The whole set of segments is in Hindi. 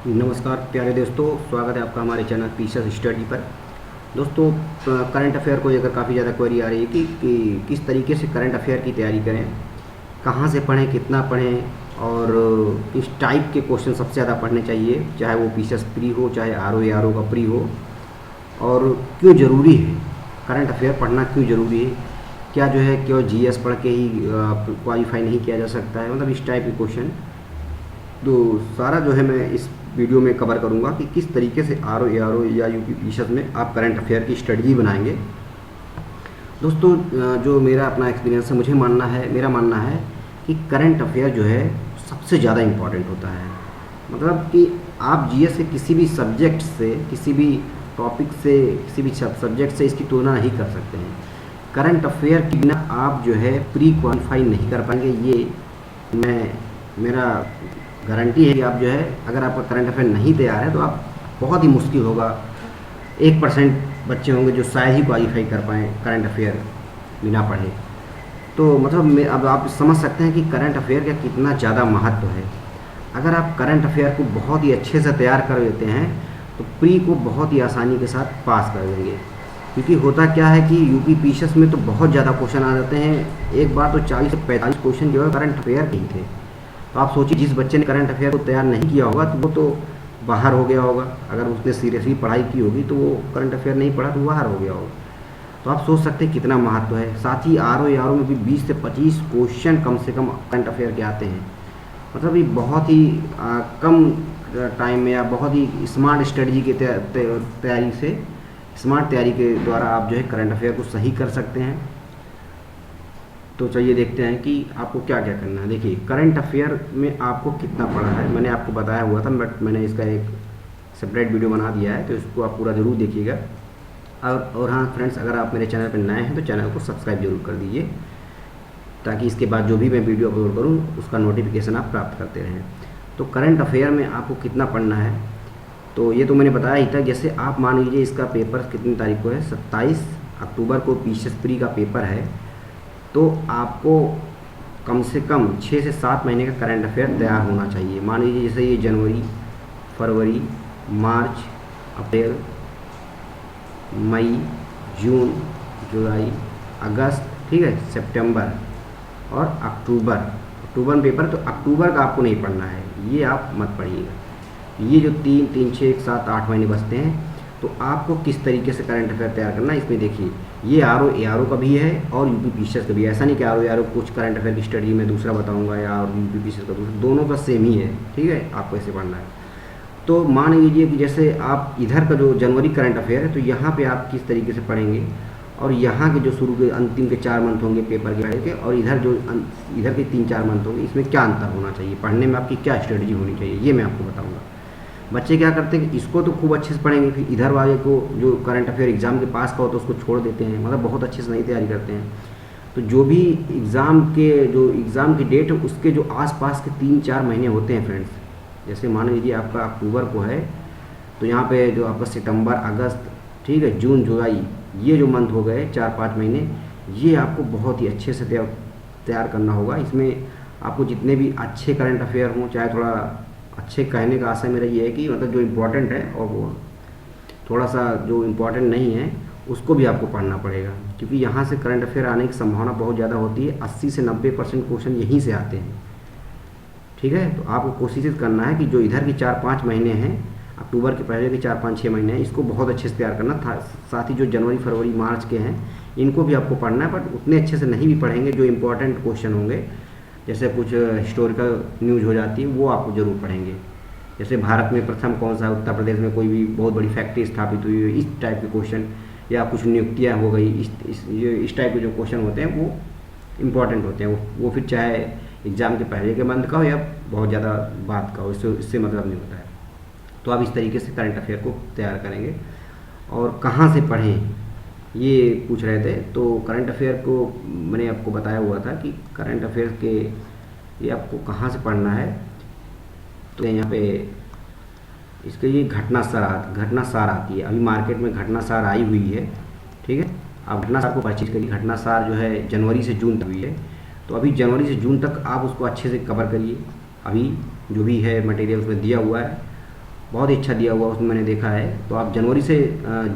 नमस्कार प्यारे दोस्तों, स्वागत है आपका हमारे चैनल पीसस स्टडी पर। दोस्तों, करंट अफेयर को लेकर काफ़ी ज़्यादा क्वेरी आ रही है कि किस तरीके से करंट अफेयर की तैयारी करें, कहाँ से पढ़ें, कितना पढ़ें और किस टाइप के क्वेश्चन सबसे ज़्यादा पढ़ने चाहिए, चाहे वो पीसस प्री हो चाहे आर ओ का प्री हो, और क्यों ज़रूरी है करंट अफेयर पढ़ना, क्यों ज़रूरी है, क्या जो है क्यों जीएस पढ़ के ही क्वालिफाई नहीं किया जा सकता है, मतलब इस टाइप के क्वेश्चन। तो सारा जो है मैं इस वीडियो में कवर करूंगा कि किस तरीके से आर ओ या यूपी पीसस में आप करंट अफेयर की स्ट्रेटजी बनाएंगे। दोस्तों, जो मेरा अपना एक्सपीरियंस है, मेरा मानना है कि करंट अफेयर जो है सबसे ज़्यादा इम्पॉर्टेंट होता है। मतलब कि आप जीएस के किसी भी सब्जेक्ट से, किसी भी टॉपिक से, किसी भी सब्जेक्ट से इसकी तुलना नहीं कर सकते हैं। करंट अफेयर के बिना आप जो है प्री क्वालिफाई नहीं कर पाएंगे, ये मेरा गारंटी है कि आप जो है, अगर आपका करंट अफेयर नहीं तैयार है तो आप बहुत ही मुश्किल होगा, 1% बच्चे होंगे जो शायद ही क्वालिफाई कर पाएँ करंट अफेयर बिना पढ़े। तो मतलब अब आप समझ सकते हैं कि करंट अफेयर का कितना ज़्यादा महत्व है। अगर आप करंट अफेयर को बहुत ही अच्छे से तैयार कर लेते हैं तो प्री को बहुत ही आसानी के साथ पास कर देंगे। क्योंकि होता क्या है कि यूपी पीसस में तो बहुत ज़्यादा क्वेश्चन आ जाते हैं, एक बार तो 40 से 45 क्वेश्चन जो है करंट अफेयर के ही थे। तो आप सोचिए, जिस बच्चे ने करंट अफेयर को तैयार नहीं किया होगा तो वो तो बाहर हो गया होगा। अगर उसने सीरियसली पढ़ाई की होगी तो वो करंट अफेयर नहीं पढ़ा तो बाहर हो गया होगा। तो आप सोच सकते हैं कितना महत्व है। साथ ही आर ओ में भी 20 से 25 क्वेश्चन कम से कम करंट अफेयर के आते हैं। मतलब ये बहुत ही कम टाइम में या बहुत ही स्मार्ट स्ट्रेटजी की तैयारी से, स्मार्ट तैयारी के द्वारा आप जो है करंट अफेयर को सही कर सकते हैं। तो चलिए देखते हैं कि आपको क्या क्या करना है। देखिए, करंट अफेयर में आपको कितना पढ़ा है मैंने आपको बताया हुआ था, बट मैंने इसका एक सेपरेट वीडियो बना दिया है, तो इसको आप पूरा ज़रूर देखिएगा। और हाँ फ्रेंड्स, अगर आप मेरे चैनल पर नए हैं तो चैनल को सब्सक्राइब जरूर कर दीजिए, ताकि इसके बाद जो भी मैं वीडियो अपलोड करूँ उसका नोटिफिकेशन आप प्राप्त करते रहें। तो करंट अफेयर में आपको कितना पढ़ना है, तो ये तो मैंने बताया ही था। जैसे आप मान लीजिए इसका पेपर कितनी तारीख को है, 27 अक्टूबर को पीसस प्री का पेपर है, तो आपको कम से कम 6 से 7 महीने का करंट अफेयर तैयार होना चाहिए। मान लीजिए जैसे ये जनवरी, फरवरी, मार्च, अप्रैल, मई, जून, जुलाई, अगस्त, ठीक है, सितंबर और अक्टूबर में पेपर, तो अक्टूबर का आपको नहीं पढ़ना है, ये आप मत पढ़िएगा। ये जो 3, 6, 7, 8 महीने बचते हैं, तो आपको किस तरीके से करंट अफेयर तैयार करना है, इसमें देखिए ये आर ओ का भी है और यूपी पीसस का भी है। ऐसा नहीं कि आर ओ कुछ करंट अफेयर की स्टडी में दूसरा बताऊंगा या यूपी पीसस का दूसरा, दोनों का सेम ही है, ठीक है, आपको ऐसे पढ़ना है। तो मान लीजिए कि जैसे आप इधर का जो जनवरी करंट अफेयर है, तो यहाँ पे आप किस तरीके से पढ़ेंगे, और यहाँ के जो शुरू के अंतिम के 4 मंथ होंगे पेपर के पढ़े के, और इधर के 3-4 मंथ होंगे, इसमें क्या अंतर होना चाहिए, पढ़ने में आपकी क्या स्ट्रेटजी होनी चाहिए, ये मैं आपको बताऊँगा। बच्चे क्या करते हैं कि इसको तो खूब अच्छे से पढ़ेंगे, फिर इधर वाले को जो करंट अफेयर एग्ज़ाम के पास का हो तो उसको छोड़ देते हैं, मतलब बहुत अच्छे से नहीं तैयारी करते हैं। तो जो भी एग्ज़ाम की डेट है उसके जो आसपास के 3-4 महीने होते हैं फ्रेंड्स, जैसे मान लीजिए आपका अक्टूबर को है, तो यहाँ पे जो आपका सितंबर, अगस्त, ठीक है, जून, जुलाई, ये जो मंथ हो गए 4-5 महीने, ये आपको बहुत ही अच्छे से तैयार करना होगा। इसमें आपको जितने भी अच्छे करंट अफेयर हों, चाहे थोड़ा अच्छे, कहने का आशय मेरा ये है कि मतलब जो इम्पोर्टेंट है और वो थोड़ा सा जो इम्पोर्टेंट नहीं है उसको भी आपको पढ़ना पड़ेगा, क्योंकि यहाँ से करंट अफेयर आने की संभावना बहुत ज़्यादा होती है। 80 से 90% क्वेश्चन यहीं से आते हैं, ठीक है। तो आपको कोशिश करना है कि जो इधर की 4-5 महीने हैं, अक्टूबर के पहले के 4-5-6 महीने हैं, इसको बहुत अच्छे से तैयार करना था। साथ ही जो जनवरी, फरवरी, मार्च के हैं, इनको भी आपको पढ़ना है, बट उतने अच्छे से नहीं भी पढ़ेंगे। जो इम्पोर्टेंट क्वेश्चन होंगे, जैसे कुछ हिस्टोरिकल न्यूज़ हो जाती है, वो आपको ज़रूर पढ़ेंगे। जैसे भारत में प्रथम कौन सा, उत्तर प्रदेश में कोई भी बहुत बड़ी फैक्ट्री स्थापित हुई है, इस टाइप के क्वेश्चन, या कुछ नियुक्तियाँ हो गई, इस टाइप के जो क्वेश्चन होते हैं वो इम्पॉर्टेंट होते हैं। वो फिर चाहे एग्ज़ाम के पहले के मंथ का हो या बहुत ज़्यादा बात का हो, इससे मतलब नहीं होता है। तो आप इस तरीके से करंट अफेयर को तैयार करेंगे। और कहाँ से पढ़ें, ये पूछ रहे थे। तो करंट अफेयर को मैंने आपको बताया हुआ था कि करंट अफेयर के ये आपको कहाँ से पढ़ना है। तो यहाँ पे इसके लिए घटना सार आती है, अभी मार्केट में घटना सार आई हुई है, ठीक है। आप घटना सार को परचेज करिए। घटना सार जो है जनवरी से जून तक हुई है, तो अभी जनवरी से जून तक आप उसको अच्छे से कवर करिए। अभी जो भी है मटेरियल उसमें दिया हुआ है, बहुत ही अच्छा दिया हुआ उसमें मैंने देखा है। तो आप जनवरी से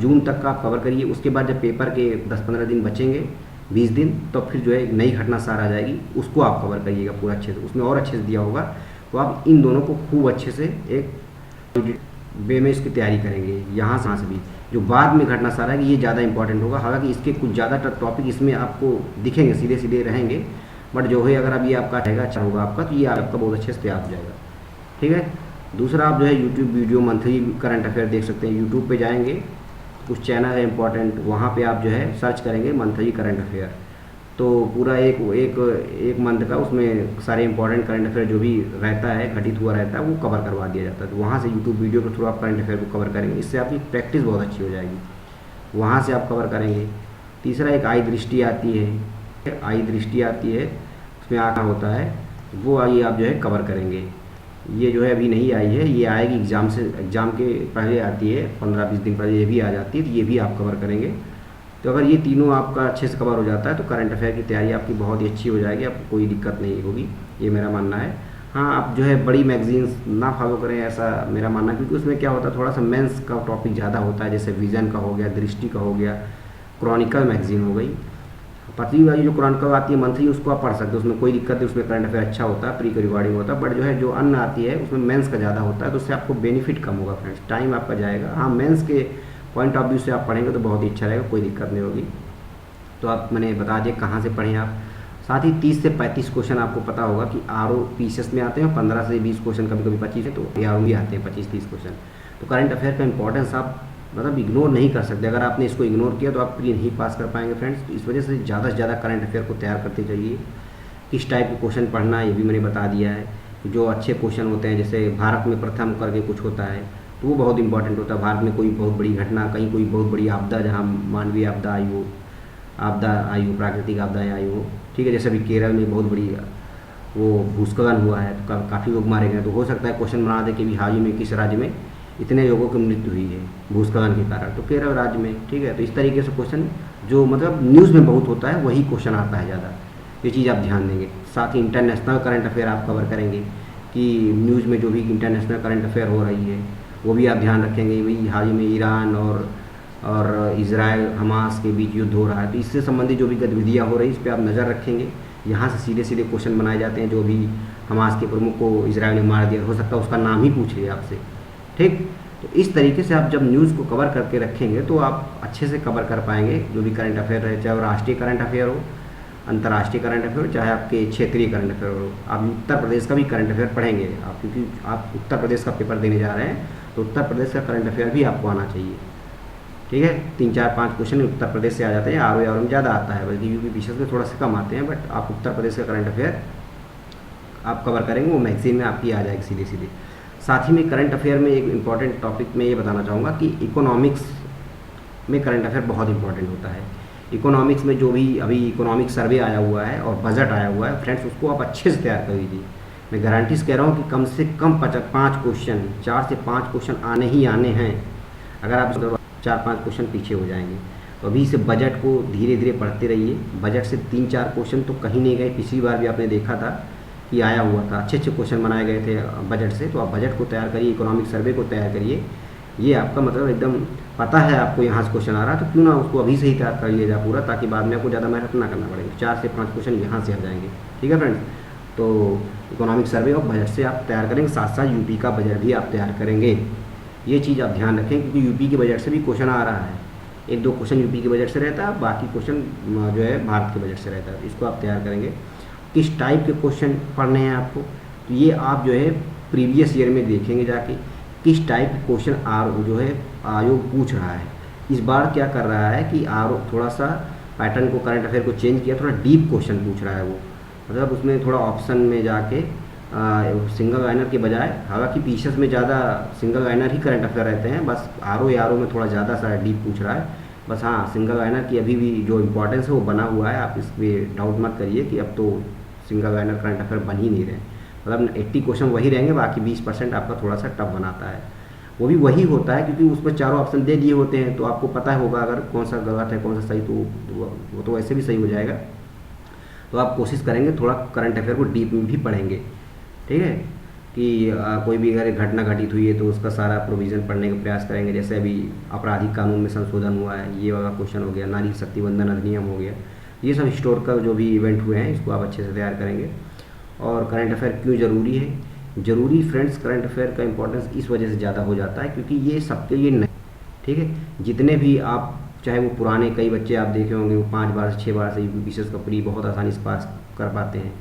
जून तक का आप कवर करिए। उसके बाद जब पेपर के 10-15 दिन बचेंगे, 20 दिन, तो फिर जो है एक नई घटना सार आ जाएगी, उसको आप कवर करिएगा पूरा अच्छे से, उसमें और अच्छे से दिया होगा। तो आप इन दोनों को खूब अच्छे से एक वे में इसकी तैयारी करेंगे। यहाँ से भी जो बाद में घटना सारा है कि ये ज़्यादा इंपॉर्टेंट होगा। हालांकि इसके कुछ ज़्यादा टॉपिक इसमें आपको दिखेंगे, सीधे सीधे रहेंगे, बट जो है अगर अब ये आपका रहेगा अच्छा होगा आपका, तो ये आपका बहुत अच्छे से तैयार हो जाएगा। ठीक है। दूसरा, आप जो है YouTube video monthly current affair देख सकते हैं। यूट्यूब पे जाएंगे, कुछ चैनल है इंपॉर्टेंट, वहाँ पे आप जो है सर्च करेंगे मंथली करंट अफेयर, तो पूरा एक मंथ का उसमें सारे इंपॉर्टेंट करंट अफेयर जो भी रहता है, घटित हुआ रहता है, वो कवर करवा दिया जाता है। तो वहाँ से यूट्यूब वीडियो के थ्रू आप करंट अफेयर को कवर करेंगे, इससे आपकी प्रैक्टिस बहुत अच्छी हो जाएगी, वहाँ से आप कवर करेंगे। तीसरा, एक आई दृष्टि आती है, आई दृष्टि आती है, उसमें आंकड़ा होता है, वो आई आप जो है कवर करेंगे। ये जो है अभी नहीं आई है, ये आएगी एग्ज़ाम के पहले आती है, 15-20 दिन पहले ये भी आ जाती है, तो ये भी आप कवर करेंगे। तो अगर ये तीनों आपका अच्छे से कवर हो जाता है तो करंट अफेयर की तैयारी आपकी बहुत ही अच्छी हो जाएगी, आपको कोई दिक्कत नहीं होगी, ये मेरा मानना है। हाँ, आप जो है बड़ी मैगजीन्स ना फॉलो करें, ऐसा मेरा मानना है, क्योंकि उसमें क्या होता है, थोड़ा सा मेंस का टॉपिक ज़्यादा होता है, जैसे विज़न का हो गया, दृष्टि का हो गया, क्रॉनिकल मैगजीन हो गई। पतली वाली जो क्रॉनिकल आती है मंथली, उसको आप पढ़ सकते हो, उसमें कोई दिक्कत नहीं, उसमें करंट अफेयर अच्छा होता है, प्री रिकॉर्डिंग होता है। बट जो है जो अन्य आती है उसमें मेंस का ज़्यादा होता है, तो उससे आपको बेनिफिट कम होगा फ्रेंड्स, टाइम आपका जाएगा। हाँ, मेंस के पॉइंट ऑफ व्यू से आप पढ़ेंगे तो बहुत ही अच्छा रहेगा, कोई दिक्कत नहीं होगी। तो आप मैंने बता दिया कहाँ से पढ़ें आप। साथ ही 30 से 35 क्वेश्चन आपको पता होगा कि आर पीसीएस में आते हैं, 15 से 20 क्वेश्चन, कभी कभी 25 है, तो आर भी आते हैं 25-30 क्वेश्चन। तो करंट अफेयर का इंपॉर्टेंस आप मतलब इग्नोर नहीं कर सकते। अगर आपने इसको इग्नोर किया तो आप प्री नहीं पास कर पाएंगे फ्रेंड्स। तो इस वजह से ज़्यादा से ज़्यादा करंट अफेयर को तैयार करते जाइए। किस टाइप के क्वेश्चन पढ़ना है ये भी मैंने बता दिया है। जो अच्छे क्वेश्चन होते हैं, जैसे भारत में प्रथम करके कुछ होता है, तो वो बहुत इंपॉर्टेंट होता है। भारत में कोई बहुत बड़ी घटना, कहीं कोई बहुत बड़ी आपदा, जहाँ मानवीय आपदा आई हो, प्राकृतिक आपदाएँ आई हो, ठीक है। जैसे अभी केरल में बहुत बड़ी वो भूस्खलन हुआ है, तो काफ़ी लोग मारे गए, तो हो सकता है क्वेश्चन बना दे कि भी हाल ही में किस राज्य में इतने लोगों की मृत्यु हुई है भूस्खलन के कारण, तो केरल राज्य में, ठीक है। तो इस तरीके से क्वेश्चन जो मतलब न्यूज़ में बहुत होता है, वही क्वेश्चन आता है ज़्यादा, ये चीज़ आप ध्यान देंगे। साथ ही इंटरनेशनल करंट अफेयर आप कवर करेंगे कि न्यूज़ में जो भी इंटरनेशनल करंट अफेयर हो रही है वो भी आप ध्यान रखेंगे। वही हाल ही में ईरान और इजराइल हमास के बीच युद्ध हो रहा है, तो इससे संबंधित जो भी गतिविधियाँ हो रही है इस पर आप नज़र रखेंगे। यहाँ से सीधे सीधे क्वेश्चन बनाए जाते हैं। जो भी हमास के प्रमुख को इजराइल ने मार दिया, हो सकता है उसका नाम ही पूछ ले आपसे, ठीक। तो इस तरीके से आप जब न्यूज़ को कवर करके रखेंगे तो आप अच्छे से कवर कर पाएंगे जो भी करंट अफेयर रहे, चाहे वो राष्ट्रीय करंट अफेयर हो, अंतर्राष्ट्रीय करंट अफेयर हो, चाहे आपके क्षेत्रीय करंट अफेयर हो। आप उत्तर प्रदेश का भी करंट अफेयर पढ़ेंगे आप, क्योंकि आप उत्तर प्रदेश का पेपर देने जा रहे हैं, तो उत्तर प्रदेश का करंट अफेयर भी आपको आना चाहिए, ठीक है। 3-4-5 क्वेश्चन उत्तर प्रदेश से आ जाते हैं, आर में ज़्यादा आता है, बल्कि यूपी पीछे में थोड़ा सा कम आते हैं, बट आप उत्तर प्रदेश का करंट अफेयर आप कवर करेंगे, वो मैगजीन में आपकी आ जाएगी सीधे सीधे। साथ ही में करंट अफेयर में एक इम्पॉर्टेंट टॉपिक में ये बताना चाहूँगा कि इकोनॉमिक्स में करंट अफेयर बहुत इंपॉर्टेंट होता है। इकोनॉमिक्स में जो भी अभी इकोनॉमिक सर्वे आया हुआ है और बजट आया हुआ है फ्रेंड्स, उसको आप अच्छे से तैयार कर लीजिए। मैं गारंटी से कह रहा हूँ कि कम से कम 5 क्वेश्चन, 4 से 5 क्वेश्चन आने ही आने हैं। अगर आप 4-5 क्वेश्चन पीछे हो जाएंगे, तो अभी से बजट को धीरे धीरे पढ़ते रहिए। बजट से 3-4 क्वेश्चन तो कहीं नहीं गए, पिछली बार भी आपने देखा था कि आया हुआ था, अच्छे अच्छे क्वेश्चन बनाए गए थे बजट से। तो आप बजट को तैयार करिए, इकोनॉमिक सर्वे को तैयार करिए। ये आपका मतलब एकदम पता है आपको यहाँ से क्वेश्चन आ रहा है, तो क्यों ना उसको अभी से ही तैयार कर लिया जाए पूरा, ताकि बाद में आपको ज़्यादा मेहनत ना करना पड़ेगा। 4 से 5 क्वेश्चन यहाँ से आ जाएंगे, ठीक है फ्रेंड्स। तो इकोनॉमिक सर्वे और बजट से आप तैयार करेंगे, साथ साथ यूपी का बजट भी आप तैयार करेंगे। ये चीज़ आप ध्यान रखें, क्योंकि यूपी के बजट से भी क्वेश्चन आ रहा है। 1-2 क्वेश्चन यूपी के बजट से रहता है, बाकी क्वेश्चन जो है भारत के बजट से रहता है। इसको आप तैयार करेंगे। किस टाइप के क्वेश्चन पढ़ने हैं आपको, तो ये आप जो है प्रीवियस ईयर में देखेंगे जाके किस टाइप के क्वेश्चन जो है आयोग पूछ रहा है। इस बार क्या कर रहा है कि थोड़ा सा पैटर्न को, करंट अफेयर को चेंज किया, थोड़ा डीप क्वेश्चन पूछ रहा है वो। मतलब उसमें थोड़ा ऑप्शन में जाके सिंगल लाइनर के बजाय, हालांकि पीसीएस में ज़्यादा सिंगल लाइनर ही करंट अफेयर रहते हैं, बस आरओ में थोड़ा ज़्यादा सा डीप पूछ रहा है बस। हाँ, सिंगल लाइनर की अभी भी जो इम्पोर्टेंस है वो बना हुआ है, आप इस पर डाउट मत करिए कि अब तो सिंगल लाइनर करंट अफेयर बन ही नहीं रहे। मतलब 80 क्वेश्चन वही रहेंगे, बाकी 20% आपका थोड़ा सा टफ बनाता है। वो भी वही होता है क्योंकि उसमें चारों ऑप्शन दे दिए होते हैं, तो आपको पता होगा अगर कौन सा गलत है कौन सा सही, तो वो तो वैसे भी सही हो जाएगा। तो आप कोशिश करेंगे थोड़ा करंट अफेयर को डीप में भी पढ़ेंगे, ठीक है। कि कोई भी अगर घटना घटित हुई है तो उसका सारा प्रोविज़न पढ़ने का प्रयास करेंगे। जैसे अभी आपराधिक कानून में संशोधन हुआ है, ये वाला क्वेश्चन हो गया, नारी शक्ति वंदन अधिनियम हो गया, ये सब हिस्टोरिकल जो भी इवेंट हुए हैं इसको आप अच्छे से तैयार करेंगे। और करंट अफेयर क्यों ज़रूरी है? ज़रूरी फ्रेंड्स, करंट अफेयर का इंपॉर्टेंस इस वजह से ज़्यादा हो जाता है क्योंकि ये सबके लिए नहीं, ठीक है। जितने भी आप, चाहे वो पुराने कई बच्चे आप देखे होंगे, वो 5 बार से 6 बार से यूपीपीसीएस का प्री बहुत आसानी से पास कर पाते हैं,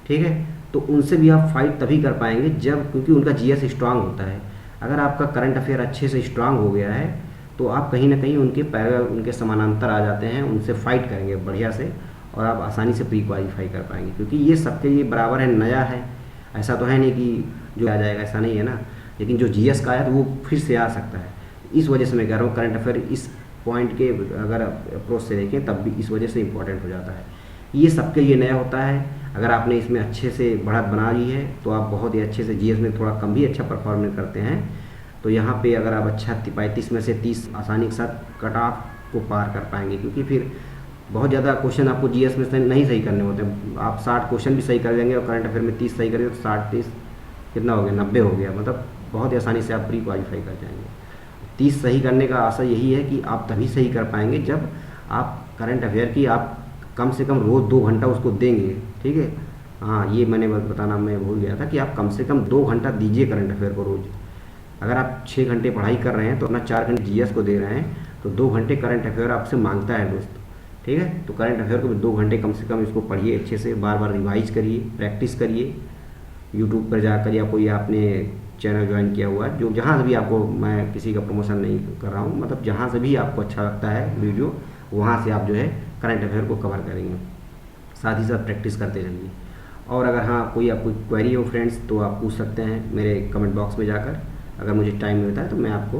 ठीक है। तो उनसे भी आप फाइट तभी कर पाएंगे जब, क्योंकि उनका जीएस स्ट्रांग होता है। अगर आपका करंट अफेयर अच्छे से स्ट्रांग हो गया है तो आप कहीं ना कहीं उनके पैर उनके समानांतर आ जाते हैं, उनसे फाइट करेंगे बढ़िया से और आप आसानी से प्री क्वालिफाई कर पाएंगे। क्योंकि ये सबके लिए बराबर है, नया है, ऐसा तो है नहीं कि जो आ जाएगा, ऐसा नहीं है ना। लेकिन जो जीएस का आया तो वो फिर से आ सकता है। इस वजह से मैं कह रहा हूँ करंट अफेयर इस पॉइंट के अगर अप्रोच से देखें तब भी इस वजह से इम्पोर्टेंट हो जाता है। ये सबके लिए नया होता है। अगर आपने इसमें अच्छे से बढ़त बना ली है तो आप बहुत ही अच्छे से, जीएस में थोड़ा कम भी अच्छा परफॉर्मेंस करते हैं तो यहाँ पे अगर आप अच्छा 35 में से 30 आसानी के साथ कट ऑफ को पार कर पाएंगे। क्योंकि फिर बहुत ज़्यादा क्वेश्चन आपको जीएस में से नहीं सही करने होते हैं। आप 60 क्वेश्चन भी सही कर लेंगे और करंट अफेयर में 30 सही करेंगे तो 60 30 कितना हो गया, 90 हो गया। मतलब बहुत ही आसानी से आप प्री क्वालिफाई कर जाएंगे। 30 सही करने का आशा यही है कि आप तभी सही कर पाएंगे जब आप करंट अफेयर की आप कम से कम रोज़ 2 घंटा उसको देंगे, ठीक है। हाँ, ये मैंने बताना मैं भूल गया था कि आप कम से कम 2 घंटा दीजिए करंट अफेयर को रोज़। अगर आप 6 घंटे पढ़ाई कर रहे हैं तो अपना 4 घंटे जीएस को दे रहे हैं तो 2 घंटे करंट अफेयर आपसे मांगता है दोस्त, ठीक है। तो करंट अफेयर को 2 घंटे कम से कम इसको पढ़िए अच्छे से, बार बार रिवाइज करिए, प्रैक्टिस करिए। यूट्यूब पर जाकर या कोई आपने चैनल ज्वाइन किया हुआ है, जो जहाँ से भी आपको, मैं किसी का प्रमोशन नहीं कर रहा हूँ, मतलब जहाँ से भी आपको अच्छा लगता है वीडियो, वहाँ से आप जो है करंट अफेयर को कवर करेंगे। साथ ही साथ प्रैक्टिस करते रहिए। और अगर हाँ कोई आपको क्वेरी हो फ्रेंड्स तो आप पूछ सकते हैं मेरे कमेंट बॉक्स में जाकर। अगर मुझे टाइम मिलता है तो मैं आपको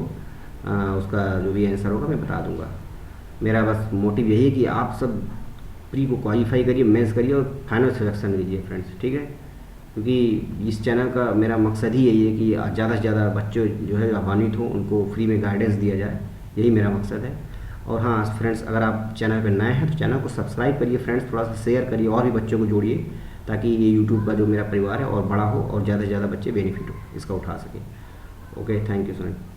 उसका जो भी आंसर होगा मैं बता दूंगा। मेरा बस मोटिव यही है कि आप सब प्री को क्वालिफाई करिए, मेंस करिए और फाइनल सिलेक्शन लीजिए फ्रेंड्स, ठीक है। क्योंकि इस चैनल का मेरा मकसद ही यही है कि ज़्यादा से ज़्यादा बच्चे जो है लाभान्वित हों, उनको फ्री में गाइडेंस दिया जाए, यही मेरा मकसद है। और हाँ फ्रेंड्स, अगर आप चैनल पर नए हैं तो चैनल को सब्सक्राइब करिए फ्रेंड्स, थोड़ा सा शेयर करिए और भी बच्चों को जोड़िए ताकि ये यूट्यूब का जो मेरा परिवार है और बड़ा हो और ज़्यादा से ज़्यादा बच्चे बेनिफिट हो इसका उठा सकें। Okay, thank you so much.